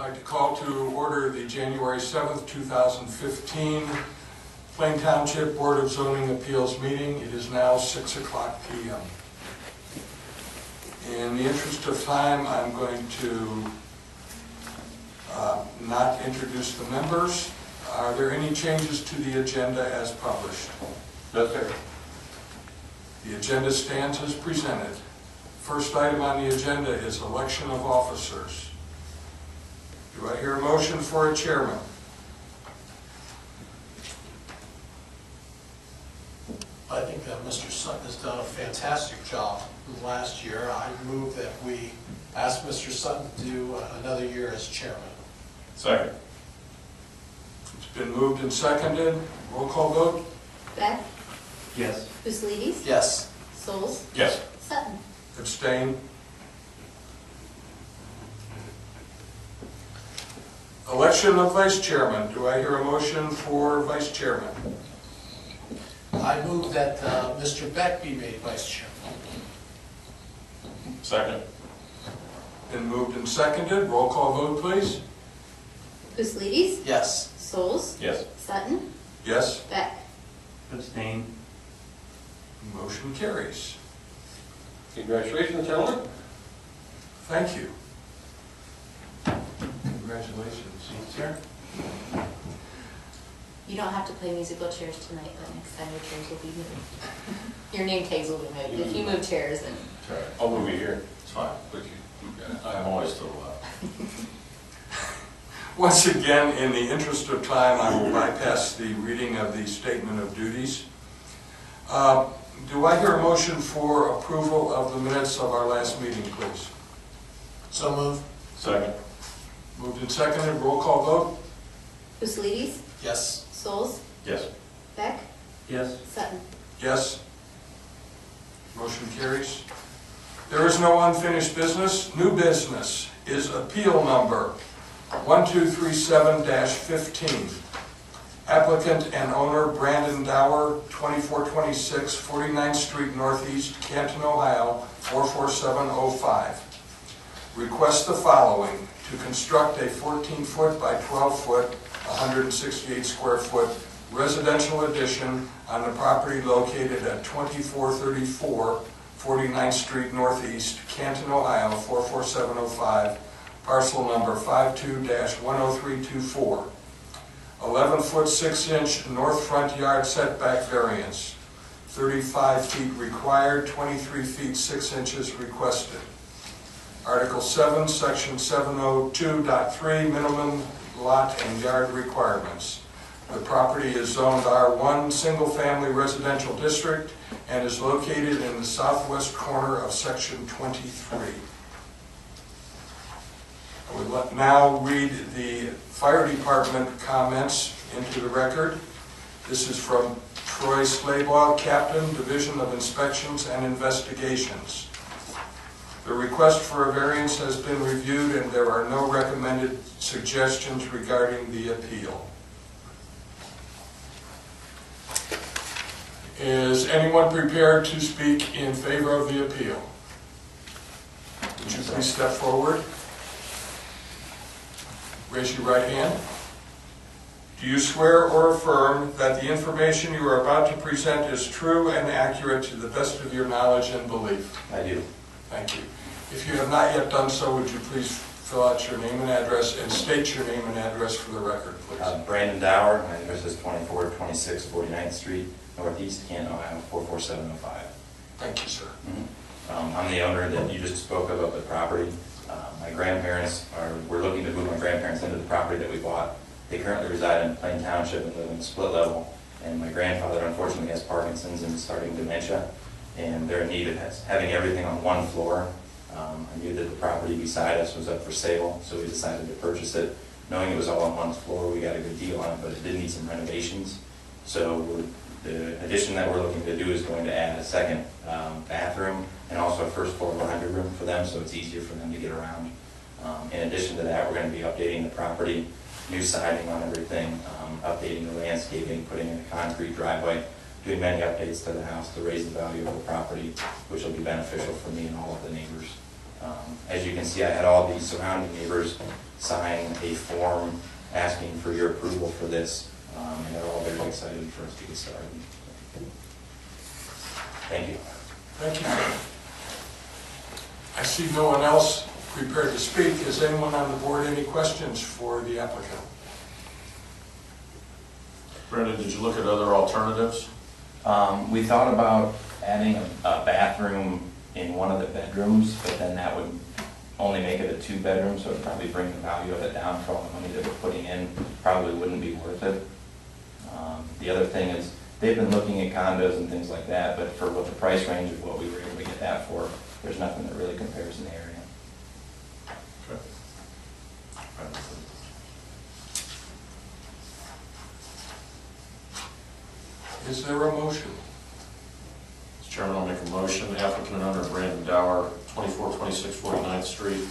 I'd like to call to order the January 7th, 2015 Plain Township Board of Zoning Appeals meeting. It is now 6 o'clock p.m. In the interest of time, I'm going to not introduce the members. Are there any changes to the agenda as published? No, sir. The agenda stands as presented. First item on the agenda is election of officers. Do I hear a motion for a chairman? I think that Mr. Sutton has done a fantastic job last year. I move that we ask Mr. Sutton to do another year as chairman. Second. It's been moved and seconded. Roll call vote? Beck? Yes. Buslides? Yes. Souls? Yes. Sutton? Abstain. Election of vice chairman. Do I hear a motion for vice chairman? I move that Mr. Beck be made vice chairman. Second. Been moved and seconded. Roll call vote, please. Buslides? Yes. Souls? Yes. Sutton? Yes. Beck? Abstain. Motion carries. Congratulations, gentlemen. Thank you. Congratulations, sir. You don't have to play musical chairs tonight, but next time your chairs will be moved. Your name tags will be moved. If you move chairs, then... Sorry, I'll move you here. It's fine. Look, you got it. I'm always still alive. Once again, in the interest of time, I will bypass the reading of the statement of duties. Do I hear a motion for approval of the minutes of our last meeting, please? So move. Second. Moved and seconded. Roll call vote? Buslides? Yes. Souls? Yes. Beck? Yes. Sutton? Yes. Motion carries. There is no unfinished business. New business is appeal number 1237-15. Applicant and owner Brandon Dower, 2426 49th Street Northeast, Canton, Ohio, 44705. Request the following: to construct a 14-foot by 12-foot, 168 square foot residential addition on the property located at 2434 49th Street Northeast, Canton, Ohio, 44705, parcel number 52-10324. 11-foot 6-inch north front yard setback variance. 35 feet required, 23 feet 6 inches requested. Article 7, Section 702.3, minimum lot and yard requirements. The property is zoned R1, single-family residential district, and is located in the southwest corner of Section 23. I would now read the fire department comments into the record. This is from Troy Slaybaugh, Captain, Division of Inspections and Investigations. The request for a variance has been reviewed and there are no recommended suggestions regarding the appeal. Is anyone prepared to speak in favor of the appeal? Would you please step forward? Raise your right hand. Do you swear or affirm that the information you are about to present is true and accurate to the best of your knowledge and belief? I do. Thank you. If you have not yet done so, would you please fill out your name and address and state your name and address for the record, please? Brandon Dower. My address is 2426 49th Street, Northeast, Canton, Ohio, 44705. Thank you, sir. I'm the owner that you just spoke of the property. My grandparents we're looking to move my grandparents into the property that we bought. They currently reside in Plain Township and live in split level. And my grandfather unfortunately has Parkinson's and starting dementia. And they're in need of having everything on one floor. I knew that the property beside us was up for sale, so we decided to purchase it. Knowing it was all on one floor, we got a good deal on it, but it did need some renovations. So the addition that we're looking to do is going to add a second bathroom and also a first floor laundry room for them, so it's easier for them to get around. In addition to that, we're going to be updating the property, new siding on everything, updating the landscaping, putting in a concrete driveway, doing many updates to the house to raise the value of the property, which will be beneficial for me and all of the neighbors. As you can see, I had all the surrounding neighbors sign a form asking for your approval for this, and they're all very excited for us to get started. Thank you. Thank you. I see no one else prepared to speak. Has anyone on the board any questions for the applicant? Brendan, did you look at other alternatives? We thought about adding a bathroom in one of the bedrooms, but then that would only make it a 2-bedroom, so it would probably bring the value of it down for all the money that we're putting in. Probably wouldn't be worth it. The other thing is, they've been looking at condos and things like that, but for what the price range of what we were able to get that for, there's nothing that really compares in the area. Okay. Is there a motion? Mr. Chairman, I'll make a motion. Applicant and owner Brandon Dower, 2426 49th Street,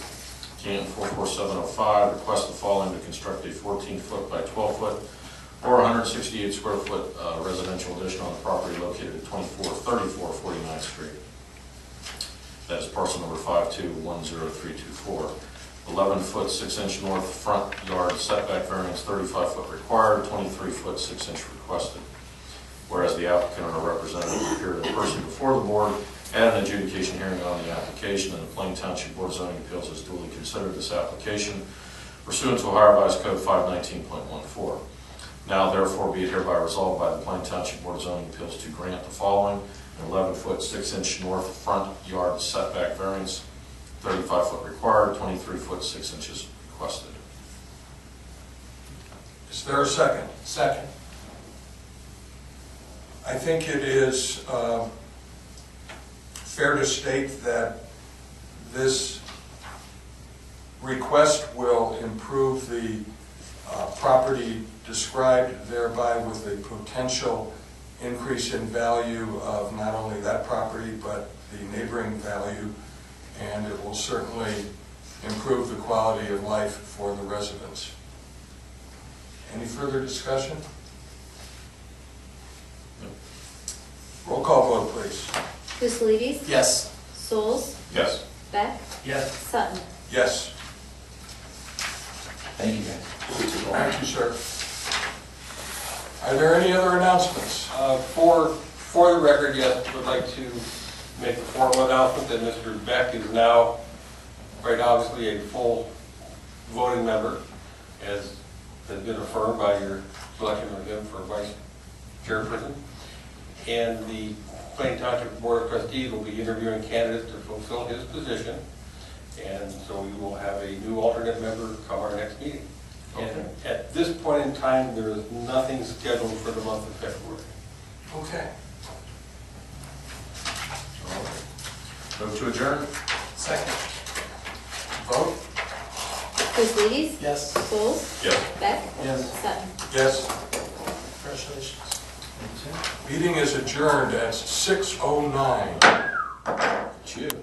Canton 44705, request the following to construct a 14-foot by 12-foot or 168 square foot residential addition on the property located at 2434 49th Street. That is parcel number 5210324. 11-foot 6-inch north front yard setback variance, 35-foot required, 23-foot 6-inch requested. Whereas the applicant and a representative appeared in person before the board at an adjudication hearing on the application, and the Plain Township Board of Zoning Appeals has duly considered this application pursuant to Ohio Revised Code 519.14. Now therefore be it hereby resolved by the Plain Township Board of Zoning Appeals to grant the following: an 11-foot 6-inch north front yard setback variance, 35-foot required, 23-foot 6 inches requested. Is there a second? Second. I think it is fair to state that this request will improve the property described, thereby with a potential increase in value of not only that property but the neighboring value, and it will certainly improve the quality of life for the residents. Any further discussion? Roll call vote, please. Kuselides? Yes. Souls? Yes. Beck? Yes. Sutton? Yes. Thank you, guys. Thank you, sir. Are there any other announcements? For the record, yes, would like to make a formal announcement that Mr. Beck is now, quite obviously, a full voting member, as has been affirmed by your selection of him for vice chairperson. And the Plain Township Board of Trustees will be interviewing candidates to fulfill his position. And so we will have a new alternate member come our next meeting. And at this point in time, there is nothing scheduled for the month of February. Okay. Move to adjourn? Second. Vote? Kuselides? Yes. Souls? Yes. Beck? Yes. Sutton? Yes. Congratulations. Meeting is adjourned at 6:09. Cheers.